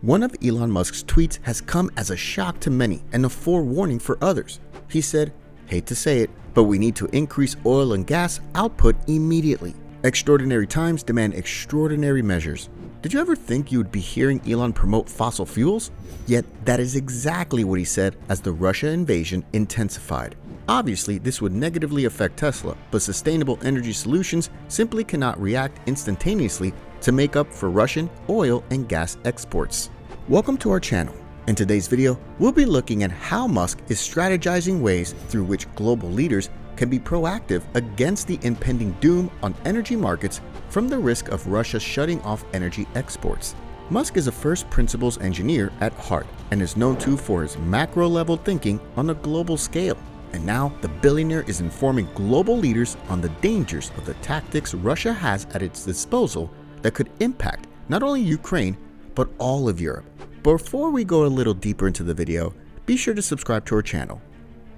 One of Elon Musk's tweets has come as a shock to many and a forewarning for others. He said, "Hate to say it, but we need to increase oil and gas output immediately. Extraordinary times demand extraordinary measures." Did you ever think you would be hearing Elon promote fossil fuels? Yet that is exactly what he said as the Russia invasion intensified. Obviously, this would negatively affect Tesla, but sustainable energy solutions simply cannot react instantaneously to make up for Russian oil and gas exports. Welcome to our channel. In today's video, we'll be looking at how Musk is strategizing ways through which global leaders can be proactive against the impending doom on energy markets from the risk of Russia shutting off energy exports. Musk is a first principles engineer at heart and is known too for his macro-level thinking on a global scale. And now the billionaire is informing global leaders on the dangers of the tactics Russia has at its disposal that could impact not only Ukraine, but all of Europe. Before we go a little deeper into the video, be sure to subscribe to our channel.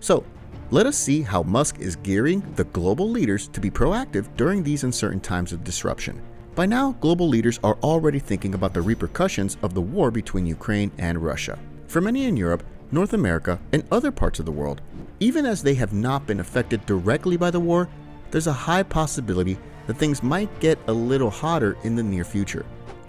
So, let us see how Musk is gearing the global leaders to be proactive during these uncertain times of disruption. By now, global leaders are already thinking about the repercussions of the war between Ukraine and Russia. For many in Europe, North America, and other parts of the world, even as they have not been affected directly by the war, there's a high possibility that things might get a little hotter in the near future.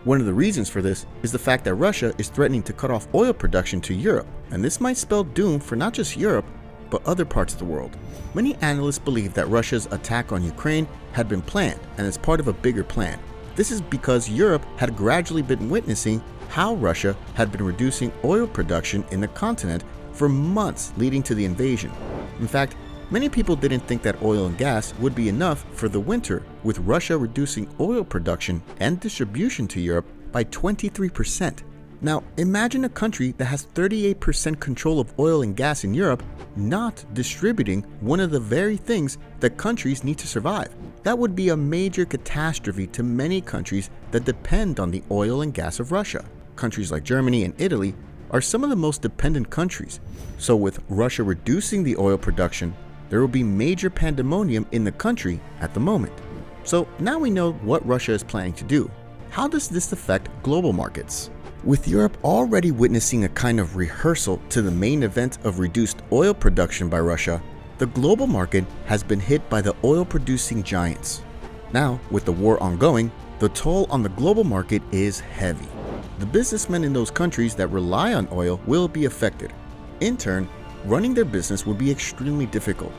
One of the reasons for this is the fact that Russia is threatening to cut off oil production to Europe, and this might spell doom for not just Europe, but other parts of the world. Many analysts believe that Russia's attack on Ukraine had been planned and is part of a bigger plan. This is because Europe had gradually been witnessing how Russia had been reducing oil production in the continent for months leading to the invasion. In fact, many people didn't think that oil and gas would be enough for the winter, with Russia reducing oil production and distribution to Europe by 23%. Now, imagine a country that has 38% control of oil and gas in Europe not distributing one of the very things that countries need to survive. That would be a major catastrophe to many countries that depend on the oil and gas of Russia. Countries like Germany and Italy are some of the most dependent countries. So with Russia reducing the oil production, there will be major pandemonium in the country at the moment. So now we know what Russia is planning to do. How does this affect global markets? With Europe already witnessing a kind of rehearsal to the main event of reduced oil production by Russia, the global market has been hit by the oil-producing giants. Now, with the war ongoing, the toll on the global market is heavy. The businessmen in those countries that rely on oil will be affected. In turn, running their business will be extremely difficult.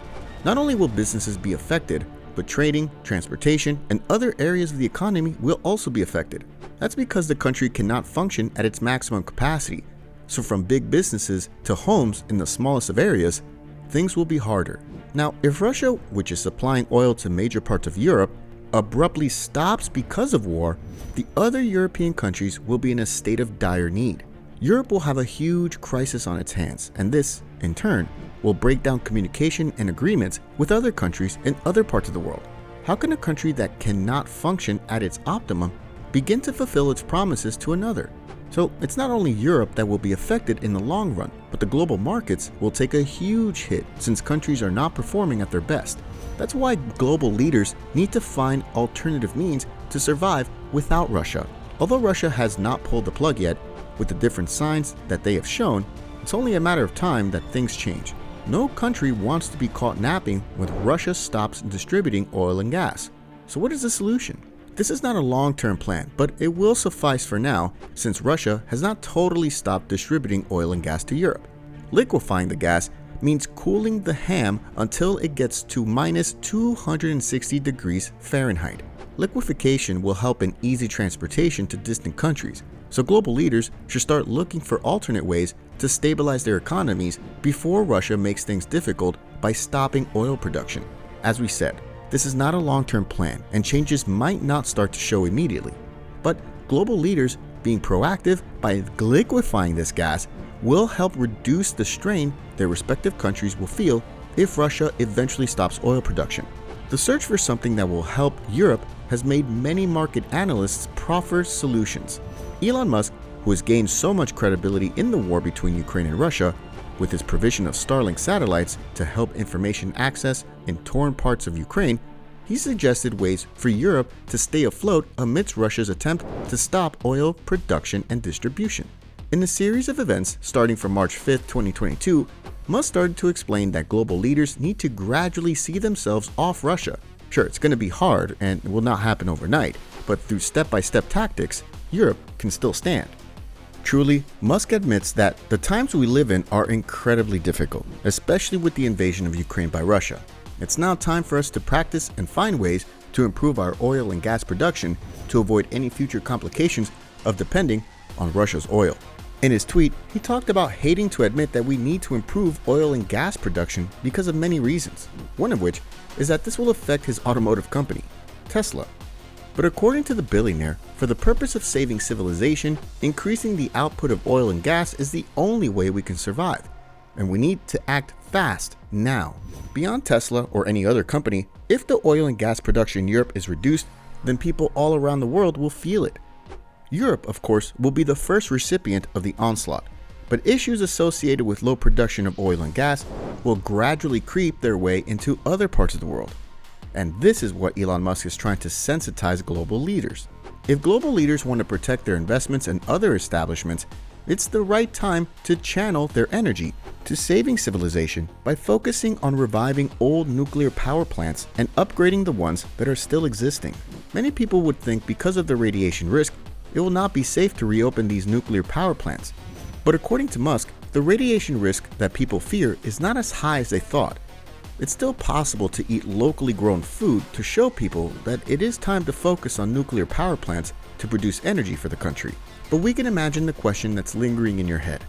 Not only will businesses be affected, but trading, transportation, and other areas of the economy will also be affected. That's because the country cannot function at its maximum capacity. So from big businesses to homes in the smallest of areas, things will be harder. Now, if Russia, which is supplying oil to major parts of Europe, abruptly stops because of war, the other European countries will be in a state of dire need. Europe will have a huge crisis on its hands, and this, in turn, will break down communication and agreements with other countries in other parts of the world. How can a country that cannot function at its optimum begin to fulfill its promises to another? So it's not only Europe that will be affected in the long run, but the global markets will take a huge hit since countries are not performing at their best. That's why global leaders need to find alternative means to survive without Russia. Although Russia has not pulled the plug yet, with the different signs that they have shown, it's only a matter of time that things change. No country wants to be caught napping when Russia stops distributing oil and gas. So what is the solution? This is not a long-term plan, but it will suffice for now since Russia has not totally stopped distributing oil and gas to Europe. Liquefying the gas means cooling the ham until it gets to minus 260 degrees Fahrenheit. Liquefaction will help in easy transportation to distant countries, so global leaders should start looking for alternate ways to stabilize their economies before Russia makes things difficult by stopping oil production. As we said, this is not a long-term plan and changes might not start to show immediately. But global leaders being proactive by liquefying this gas will help reduce the strain their respective countries will feel if Russia eventually stops oil production. The search for something that will help Europe has made many market analysts proffer solutions. Elon Musk, who has gained so much credibility in the war between Ukraine and Russia, with his provision of Starlink satellites to help information access in torn parts of Ukraine, he suggested ways for Europe to stay afloat amidst Russia's attempt to stop oil production and distribution. In a series of events starting from March 5, 2022, Musk started to explain that global leaders need to gradually see themselves off Russia. Sure, it's going to be hard and it will not happen overnight, but through step-by-step tactics, Europe can still stand. Truly, Musk admits that the times we live in are incredibly difficult, especially with the invasion of Ukraine by Russia. It's now time for us to practice and find ways to improve our oil and gas production to avoid any future complications of depending on Russia's oil. In his tweet, he talked about hating to admit that we need to improve oil and gas production because of many reasons, one of which is that this will affect his automotive company, Tesla. But according to the billionaire, for the purpose of saving civilization, increasing the output of oil and gas is the only way we can survive, and we need to act fast now. Beyond Tesla or any other company, if the oil and gas production in Europe is reduced, then people all around the world will feel it. Europe, of course, will be the first recipient of the onslaught, but issues associated with low production of oil and gas will gradually creep their way into other parts of the world. And this is what Elon Musk is trying to sensitize global leaders. If global leaders want to protect their investments and other establishments, it's the right time to channel their energy to saving civilization by focusing on reviving old nuclear power plants and upgrading the ones that are still existing. Many people would think because of the radiation risk, it will not be safe to reopen these nuclear power plants. But according to Musk, the radiation risk that people fear is not as high as they thought. It's still possible to eat locally grown food to show people that it is time to focus on nuclear power plants to produce energy for the country. But we can imagine the question that's lingering in your head.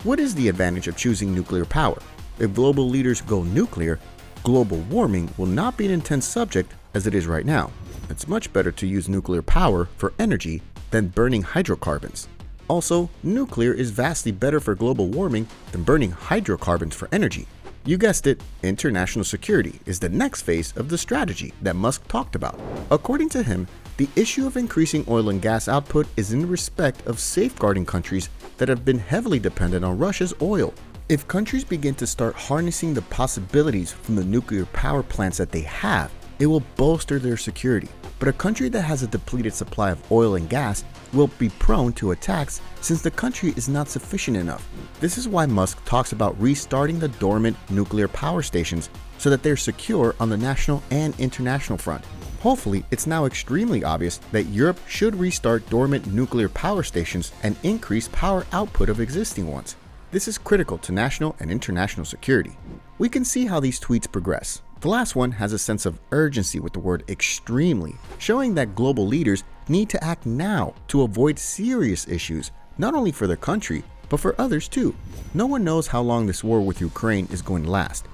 What is the advantage of choosing nuclear power? If global leaders go nuclear, global warming will not be an intense subject as it is right now. It's much better to use nuclear power for energy than burning hydrocarbons. Also, nuclear is vastly better for global warming than burning hydrocarbons for energy. You guessed it, international security is the next phase of the strategy that Musk talked about. According to him, the issue of increasing oil and gas output is in respect of safeguarding countries that have been heavily dependent on Russia's oil. If countries begin to start harnessing the possibilities from the nuclear power plants that they have, it will bolster their security. But a country that has a depleted supply of oil and gas will be prone to attacks since the country is not sufficient enough. This is why Musk talks about restarting the dormant nuclear power stations so that they're secure on the national and international front. Hopefully, it's now extremely obvious that Europe should restart dormant nuclear power stations and increase power output of existing ones. This is critical to national and international security. We can see how these tweets progress. The last one has a sense of urgency with the word extremely, showing that global leaders need to act now to avoid serious issues, not only for their country, but for others too. No one knows how long this war with Ukraine is going to last.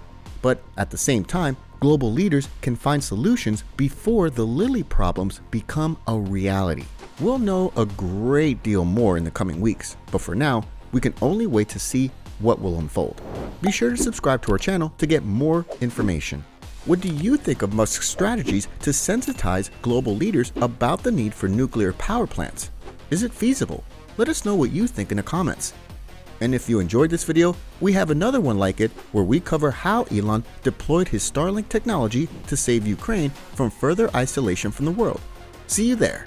But at the same time, global leaders can find solutions before the lily problems become a reality. We'll know a great deal more in the coming weeks, but for now, we can only wait to see what will unfold. Be sure to subscribe to our channel to get more information. What do you think of Musk's strategies to sensitize global leaders about the need for nuclear power plants? Is it feasible? Let us know what you think in the comments. And if you enjoyed this video, we have another one like it where we cover how Elon deployed his Starlink technology to save Ukraine from further isolation from the world. See you there.